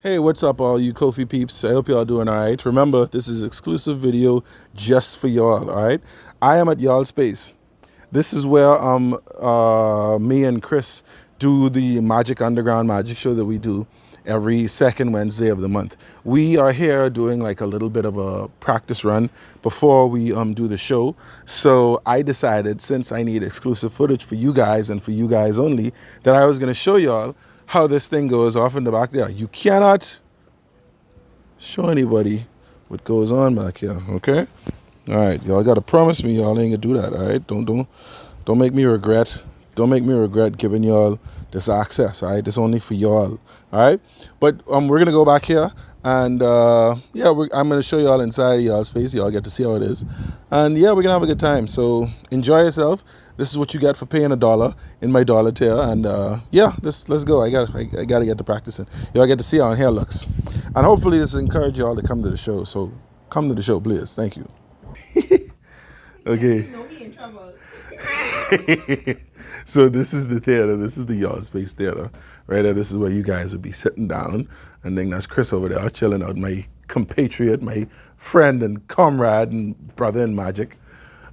Hey, what's up, all you Kofi peeps? I hope y'all doing all right. Remember, this is exclusive video just for y'all, all right? I am at y'all space. This is where me and Chris do the Magic Underground magic show that we do every second Wednesday of the month. We are here doing like a little bit of a practice run before we do the show. So I decided, since I need exclusive footage for you guys and for you guys only, that I was going to show y'all how this thing goes off in the back there. You cannot show anybody what goes on back here, okay? All right, y'all gotta promise me y'all ain't gonna do that, all right? Don't make me regret. Don't make me regret giving y'all this access, all right? It's only for y'all, all right? But we're gonna go back here, and yeah, I'm gonna show y'all inside y'all space. Y'all get to see how it is, and yeah, we're gonna have a good time. So enjoy yourself. This is what you get for paying $1 in my dollar tier, and yeah, let's go. I gotta get to practicing. Y'all get to see how hair looks, and hopefully this will encourage y'all to come to the show. So come to the show, please. Thank you. Okay. So this is the theater. This is the Y'all Space Theater. Right there, this is where you guys would be sitting down. And then that's Chris over there chilling out, my compatriot, my friend and comrade and brother in magic.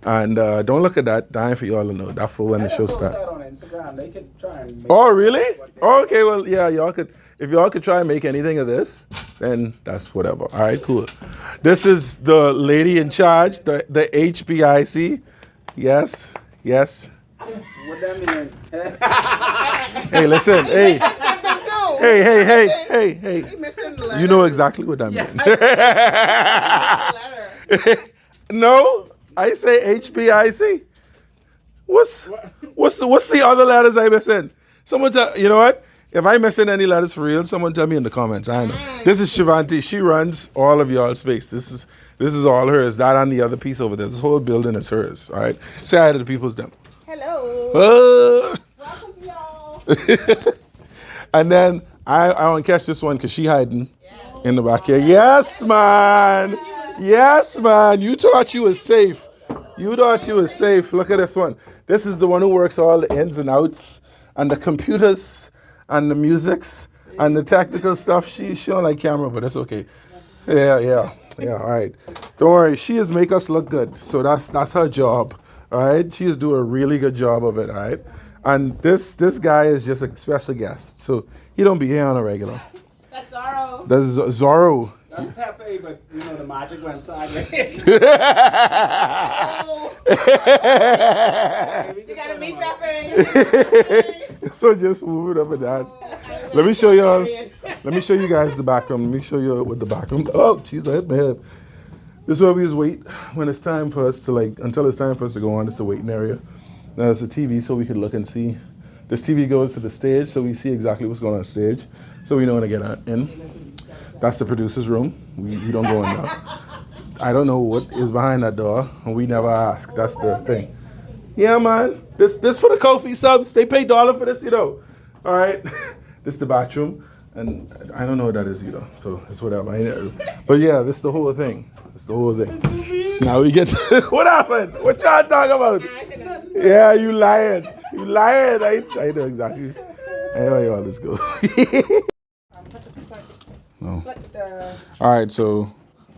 And don't look at that. Dying for y'all to know. That's for when the show starts. That on Instagram. They could try and make Oh, really? Oh, okay, well, yeah, y'all could. If y'all could try and make anything of this, then that's whatever. All right, cool. This is the lady in charge, the HBIC. Yes. What that mean? Hey, listen. Hey. Hey. You know exactly what that means. No, I say HBIC. What's the other letters I missing? Someone tell, you know what? If I missing any letters for real, someone tell me in the comments. I know. This is Shivanti. She runs all of y'all space. This is all hers. That and the other piece over there. This whole building is hers. All right. Say hi to the people's them. Hello. Welcome, y'all. And then I want to catch this one because she hiding in the back here. Yes, man. Yes, man. You thought you was safe. You thought you was safe. Look at this one. This is the one who works all the ins and outs and the computers and the musics and the technical stuff. She don't like camera, but that's okay. Yeah. All right. Don't worry. She is make us look good. So that's her job. All right. She is doing a really good job of it. All right. And this guy is just a special guest. So he don't be here on a regular. That's Zorro. That's Zorro. That's Pepe, but you know the magic went sideways. You gotta meet Pepe. So just move it up and down. Let me show y'all. Let me show you guys the back room. Let me show you what the back room. Oh, jeez, I hit my head. This is where we just wait when it's time for us to until it's time for us to go on. It's a waiting area. Now it's a TV so we can look and see. This TV goes to the stage so we see exactly what's going on stage. So we know when to get in. That's the producer's room. We don't go in there. I don't know what is behind that door, and we never ask. That's the thing. Yeah, man. This for the Kofi subs. They pay $1 for this, you know. All right. This the bathroom, and I don't know what that is either. So it's whatever. But yeah, this the whole thing. It's the whole thing. Now we get to, what happened? What y'all talking about? Yeah, you lying. You lying. I know exactly. I know how all this go. No. All right, so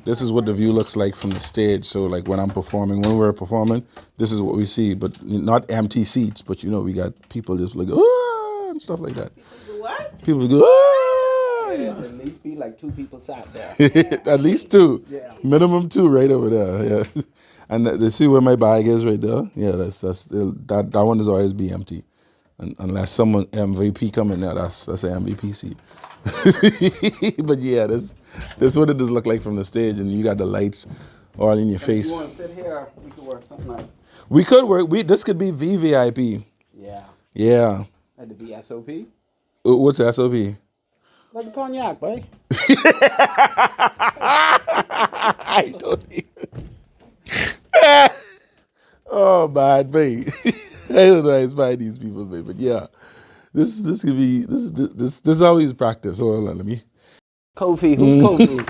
this is what the view looks like from the stage. So like when we're performing, this is what we see, but not empty seats, but you know, we got people just like, ah, and stuff like that. What? People go, ah. There's at least be like 2 people sat there. At least 2. Yeah. Minimum 2 right over there. Yeah. And they see where my bag is right there. Yeah, that one is always be empty. Unless someone MVP come in there, that's an MVP seat. But yeah, this is what it does look like from the stage, and you got the lights all in your face. If you want to sit here, we could work something out. We could work. This could be VVIP. Yeah. At the VSOP? What's SOP? Like the cognac, boy. I don't even. Oh, man, babe. I don't know how to find these people, babe, but yeah. This could be this always practice. So let me. Kofi, who's Kofi?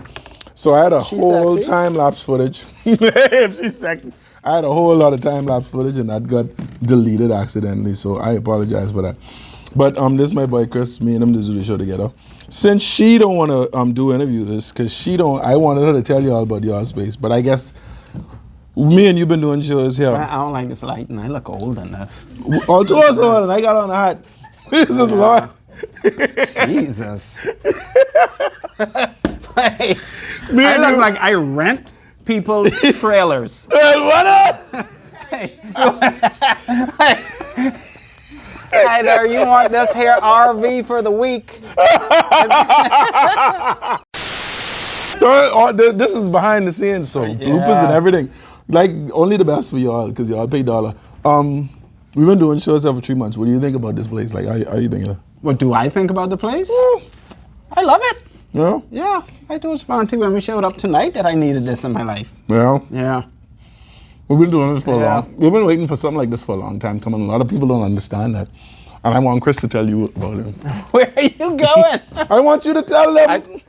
So I had a She's whole sexy? time lapse footage. She's sexy. I had a whole lot of time lapse footage and that got deleted accidentally. So I apologize for that. But this is my boy Chris. Me and him do the show together. Since she don't want to do interviews, because she don't, I wanted her to tell you all about your space. But I guess me and you been doing shows here. I don't like this lighting. I look old in this. All two of us on, and I got on a hat. This is a lot. Jesus. Like, I look like I rent people's trailers. What up? Either you want this here RV for the week. This is behind the scenes, so bloopers and everything. Like only the best for y'all, because y'all pay dollar. We've been doing shows every 3 months. What do you think about this place? Like, how you thinking? What do I think about the place? I love it. Yeah. Yeah, I told Sponty when we showed up tonight that I needed this in my life. Yeah. Yeah. We've been doing this for a Yeah. long. We've been waiting for something like this for a long time. Coming, a lot of people don't understand that, and I want Chris to tell you about it. Where are you going? I want you to tell them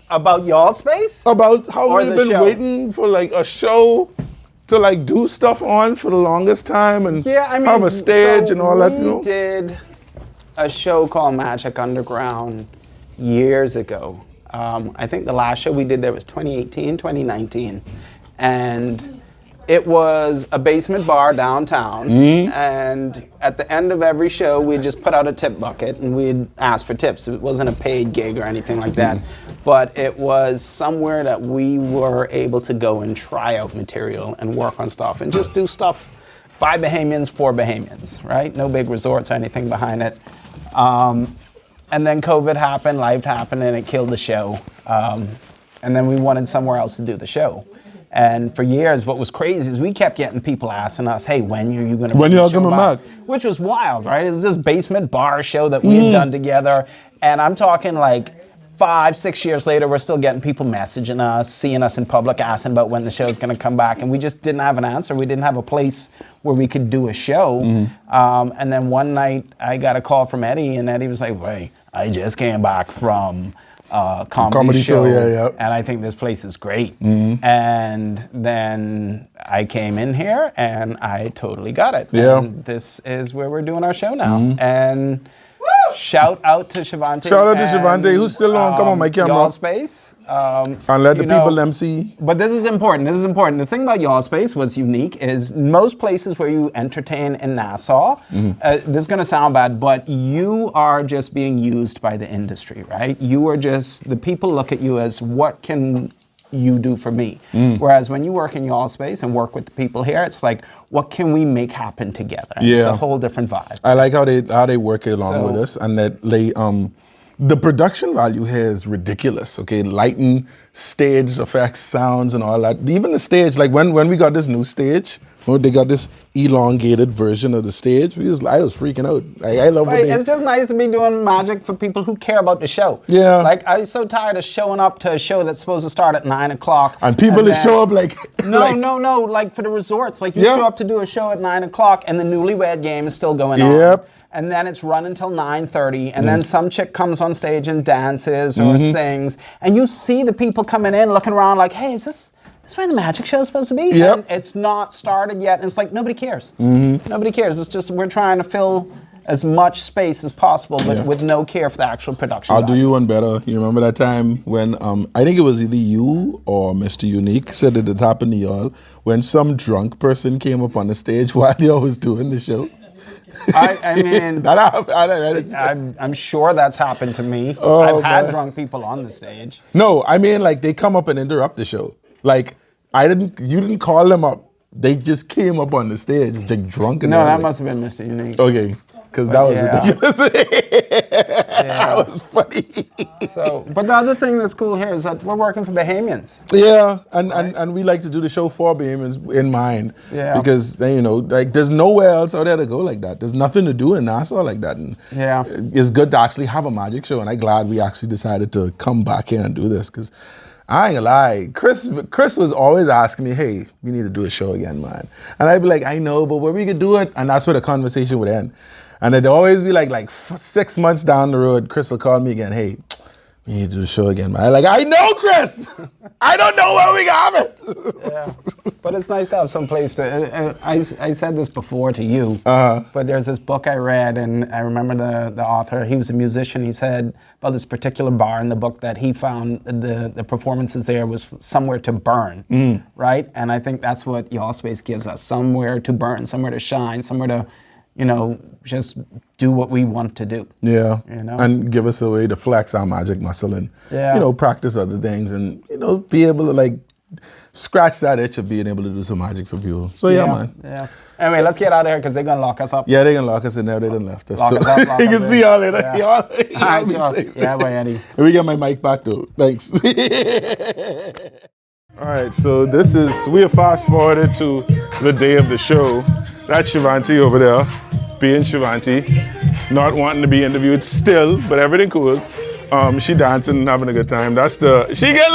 About y'all space? about how Or we've the been show? waiting for like a show to like do stuff on for the longest time and Yeah, I mean, have a stage so and all that. we You know? did a show called Magic Underground years ago. I think the last show we did there was 2018, 2019. And it was a basement bar downtown. And at the end of every show, we'd just put out a tip bucket and we'd ask for tips. It wasn't a paid gig or anything like that. But it was somewhere that we were able to go and try out material and work on stuff and just do stuff by Bahamians for Bahamians, right? No big resorts or anything behind it. And then COVID happened, life happened, and it killed the show. And then we wanted somewhere else to do the show. And for years, what was crazy is we kept getting people asking us, hey, when are you going to When y'all coming back? Which was wild, right? It was this basement bar show that we had done together. And I'm talking like 5, 6 years later, we're still getting people messaging us, seeing us in public, asking about when the show's going to come back. And we just didn't have an answer. We didn't have a place where we could do a show. And then one night, I got a call from Eddie, and Eddie was like, wait, I just came back from comedy show, and I think this place is great. And then I came in here, and I totally got it. Yeah. And this is where we're doing our show now. And shout out to Shavante. Shout out to Shavante, who's still on. Come on, my camera. Y'all Space. And let the people them see. But this is important. This is important. The thing about Y'all Space, what's unique, is most places where you entertain in Nassau, this is going to sound bad, but you are just being used by the industry, right? You are just, the people look at you as, what can you do for me? Whereas when you work in Y'all Space and work with the people here, it's like, what can we make happen together? And it's a whole different vibe. I like how they work along with us, and that they the production value here is ridiculous. Okay, lighting, stage effects, sounds, and all that. Even the stage, like when we got this new stage, when they got this elongated version of the stage, I was freaking out. I love it. It's just nice to be doing magic for people who care about the show. Yeah. Like, I was so tired of showing up to a show that's supposed to start at 9 o'clock. And people that show up like... No, like for the resorts. Like, you show up to do a show at 9 o'clock and the newlywed game is still going on. Yep. And then it's run until 9:30, and then some chick comes on stage and dances or sings, and you see the people coming in looking around like, hey, is this where the magic show is supposed to be? Yep. And it's not started yet, and it's like, nobody cares. Nobody cares. It's just, we're trying to fill as much space as possible, but with no care for the actual production. I'll do you one better. You remember that time when, I think it was either you or Mr. Unique said at the top of the yard, when some drunk person came up on the stage while y'all was doing the show? I mean, I'm sure that's happened to me. I've had drunk people on the stage. No, I mean, like, they come up and interrupt the show. Like, you didn't call them up. They just came up on the stage, like, drunk. And No, that must have been Mr. Unique. Okay, because that was ridiculous. That was funny. So, but the other thing that's cool here is that we're working for Bahamians. Yeah, and we like to do the show for Bahamians in mind. Yeah. Because, you know, like, there's nowhere else out there to go like that. There's nothing to do in Nassau like that. And it's good to actually have a magic show, and I'm glad we actually decided to come back here and do this, because I ain't gonna lie, Chris was always asking me, hey, we need to do a show again, man. And I'd be like, I know, but where we could do it? And that's where the conversation would end. And it'd always be like 6 months down the road, Chris will call me again, hey, You need to do the show again, man. Like, I know, Chris. I don't know where we got it. Yeah, but it's nice to have some place to. I said this before to you, but there's this book I read, and I remember the author. He was a musician. He said about this particular bar in the book that he found the performances there was somewhere to burn, right? And I think that's what Y'all Space gives us: somewhere to burn, somewhere to shine, somewhere to, just do what we want to do. Yeah, You know? and give us a way to flex our magic muscle and, Yeah. practice other things and, be able to, like, scratch that itch of being able to do some magic for people. So, yeah, man. Yeah. Anyway, let's get out of here because they're going to lock us up. Yeah, they can lock us in there. They done left us. Lock So us up, lock you can us see in. y'all later. Yeah. Y'all All right, be Joe. safe. Yeah, boy, Eddie. Let me get my mic back, though. Thanks. All right, so we have fast forwarded to the day of the show. That's Shivanti over there, being Shivanti, not wanting to be interviewed still, but everything cool. She dancing and having a good time. Look at her. She didn't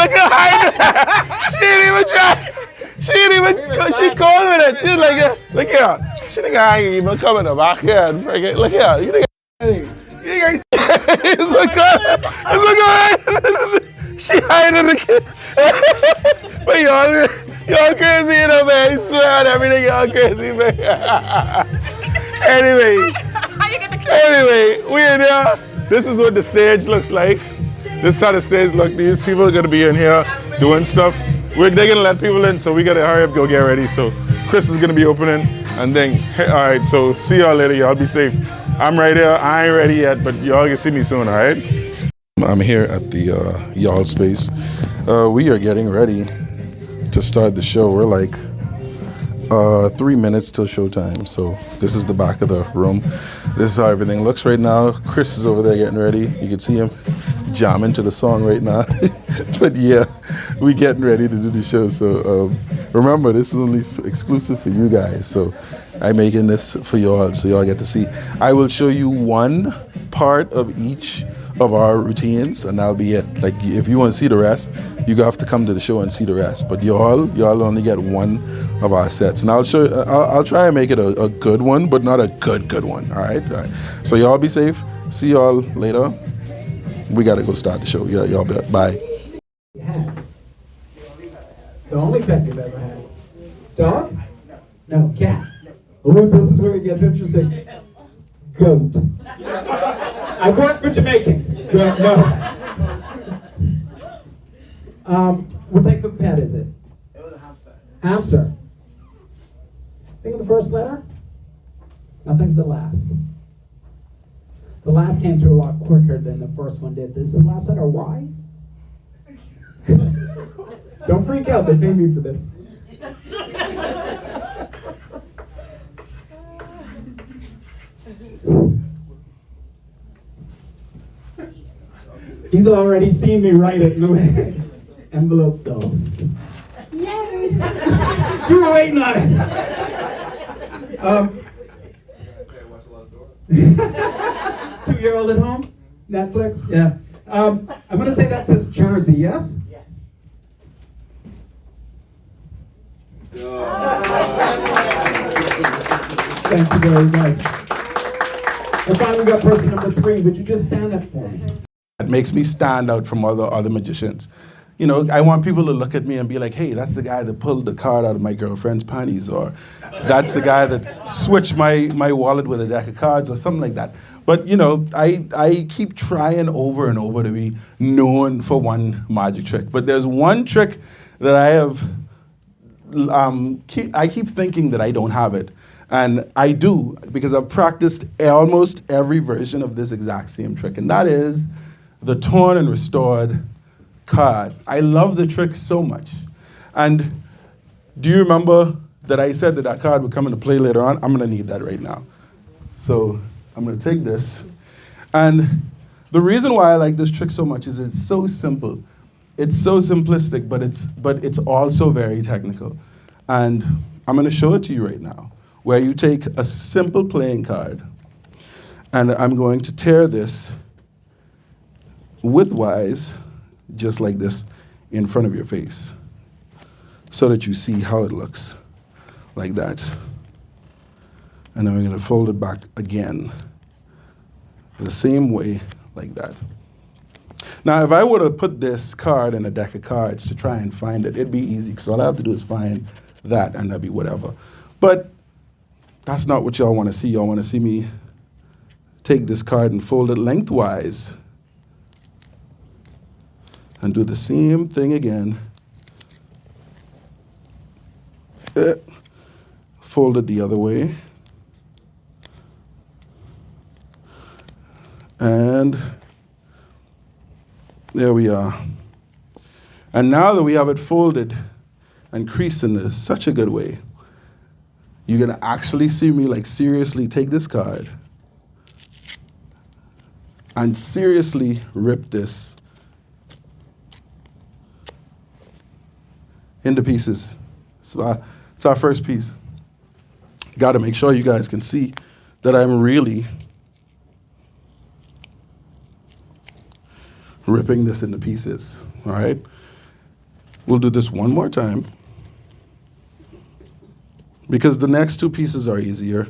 even try. She called with it. She's like, look here. She think I ain't even coming to back here and freaking, look here. You think it's look good. She hiding the kid. But y'all crazy, man. I swear on everything, y'all crazy, man. Anyway, we're there. This is what the stage looks like. This is how the stage looks. These people are gonna be in here doing stuff. They're gonna let people in, so we gotta hurry up, go get ready. So Chris is gonna be opening, and then, all right, so see y'all later, y'all be safe. I'm right here, I ain't ready yet, but y'all can see me soon, all right? I'm here at the Y'all Space. We are getting ready to start the show. We're like 3 minutes till showtime. So this is the back of the room. This is how everything looks right now. Chris is over there getting ready. You can see him jamming to the song right now. But yeah, we getting ready to do the show. So remember, this is only exclusive for you guys. So I'm making this for y'all, so y'all get to see. I will show you one part of each of our routines, and that'll be it. Like, if you want to see the rest, you have to come to the show and see the rest. But y'all only get one of our sets, and I'll try and make it a good one, but not a good one. All right. So y'all be safe. See y'all later. We gotta go start the show. Yeah, y'all be bye. The only pet you've ever had. Dog? No, cat. Oh, this is where it gets interesting. Goat. I work for Jamaicans. No. What type of pet is it? It was a hamster. Hamster. Think of the first letter. Now think of the last. The last came through a lot quicker than the first one did. Is the last letter Y? Don't freak out, they pay me for this. He's already seen me write it. No, envelope those. Yay! You were waiting on it. I watch a lot of Dora. 2-year-old at home? Netflix? Yeah. I'm going to say that says Jersey, yes? Yes. Thank you very much. And finally, we got person number 3. Would you just stand up for me? It makes me stand out from other magicians. You know, I want people to look at me and be like, hey, that's the guy that pulled the card out of my girlfriend's panties, or that's the guy that switched my wallet with a deck of cards, or something like that. But, you know, I keep trying over and over to be known for one magic trick. But there's one trick that I have, I keep thinking that I don't have it. And I do, because I've practiced almost every version of this exact same trick, and that is the torn and restored card. I love the trick so much. And do you remember that I said that card would come into play later on? I'm gonna need that right now. So I'm gonna take this. And the reason why I like this trick so much is it's so simple. It's so simplistic, but it's also very technical. And I'm gonna show it to you right now, where you take a simple playing card, and I'm going to tear this widthwise, just like this, in front of your face, so that you see how it looks, like that. And then we're going to fold it back again, the same way, like that. Now, if I were to put this card in a deck of cards to try and find it, it'd be easy because all I have to do is find that and that'd be whatever. But that's not what y'all want to see. Y'all want to see me take this card and fold it lengthwise and do the same thing again. Fold it the other way. And there we are. And now that we have it folded and creased in such a good way, you're gonna actually see me like seriously take this card and seriously rip this into pieces. It's our first piece. Got to make sure you guys can see that I'm really ripping this into pieces, all right? We'll do this one more time because the next two pieces are easier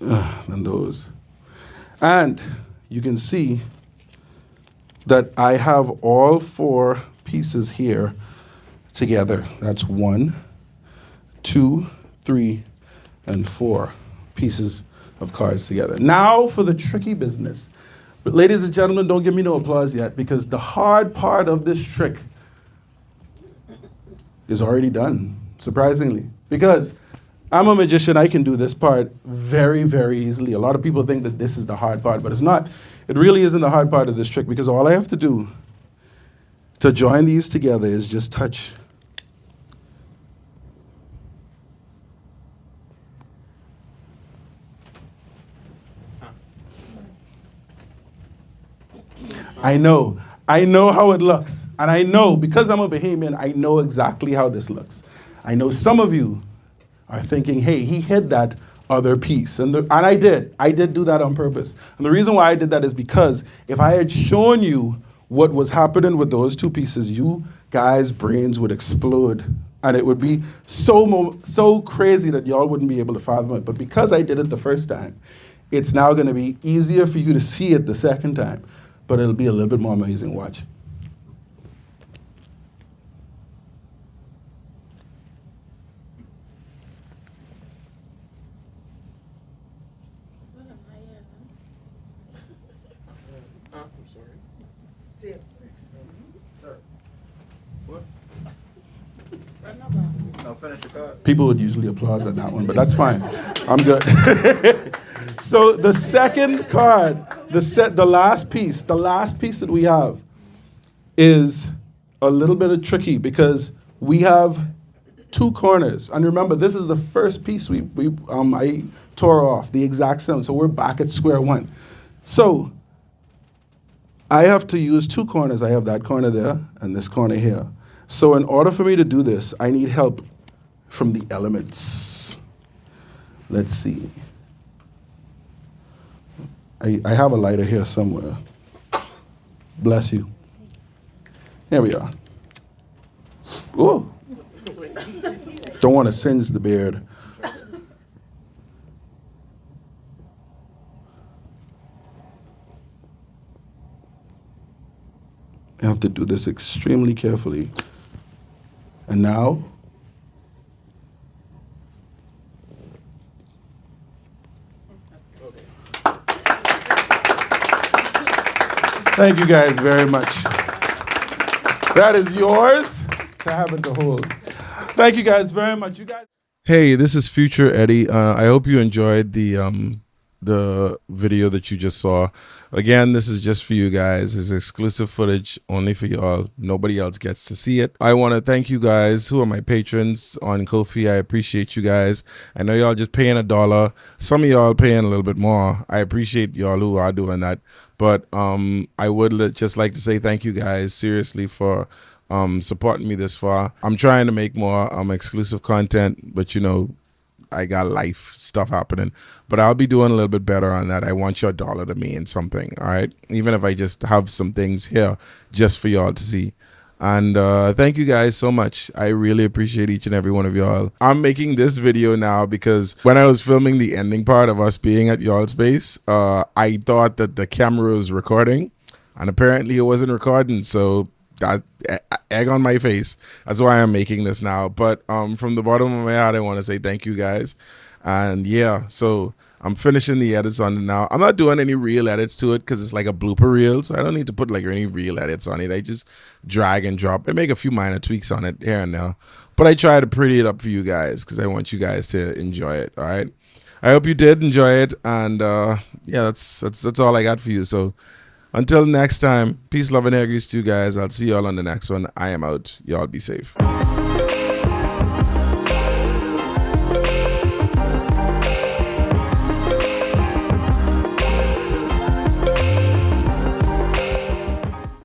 than those. And you can see that I have all four pieces here together. That's 1, 2, 3, and 4 pieces of cards together. Now for the tricky business. But ladies and gentlemen, don't give me no applause yet because the hard part of this trick is already done, surprisingly. Because I'm a magician, I can do this part very, very easily. A lot of people think that this is the hard part, but it's not. It really isn't the hard part of this trick because all I have to do to join these together is just touch. I know how it looks. And I know, because I'm a Bahamian, I know exactly how this looks. I know some of you are thinking, hey, he hid that other piece. And I did do that on purpose. And the reason why I did that is because if I had shown you what was happening with those two pieces, you guys' brains would explode. And it would be so crazy that y'all wouldn't be able to fathom it. But because I did it the first time, it's now going to be easier for you to see it the second time. But it'll be a little bit more amazing. Watch. I'm sorry. Sir. What? I'll finish your card. People would usually applaud at that one, but that's fine. I'm good. So the second card, the last piece that we have is a little bit of tricky because we have two corners. And remember, this is the first piece I tore off, the exact same. So we're back at square one. So I have to use two corners. I have that corner there and this corner here. So in order for me to do this, I need help from the elements. Let's see. I have a lighter here somewhere. Bless you. Here we are. Oh, don't want to singe the beard. I have to do this extremely carefully. And now, thank you guys very much. That is yours to have and to hold. Thank you guys very much. You guys. Hey, this is Future Eddie. I hope you enjoyed the video that you just saw. Again, this is just for you guys. It's exclusive footage only for y'all. Nobody else gets to see it. I want to thank you guys who are my patrons on Ko-fi. I appreciate you guys. I know y'all just paying $1. Some of y'all paying a little bit more. I appreciate y'all who are doing that. But I would just like to say thank you guys seriously for supporting me this far. I'm trying to make more exclusive content, but you know, I got life stuff happening, but I'll be doing a little bit better on that. I want your $1 to mean something, all right? Even if I just have some things here just for y'all to see. And thank you guys so much. I really appreciate each and every one of y'all. I'm making this video now because when I was filming the ending part of us being at y'all space, I thought that the camera was recording, and apparently it wasn't recording. So that egg on my face. That's why I'm making this now. But from the bottom of my heart, I want to say thank you guys. And yeah, so I'm finishing the edits on it now. I'm not doing any real edits to it because it's like a blooper reel, so I don't need to put like any real edits on it. I just drag and drop. I make a few minor tweaks on it here and there, but I try to pretty it up for you guys because I want you guys to enjoy it. All right. I hope you did enjoy it, and yeah, that's all I got for you. So until next time, peace, love, and hair grease to you guys. I'll see y'all on the next one. I am out. Y'all be safe.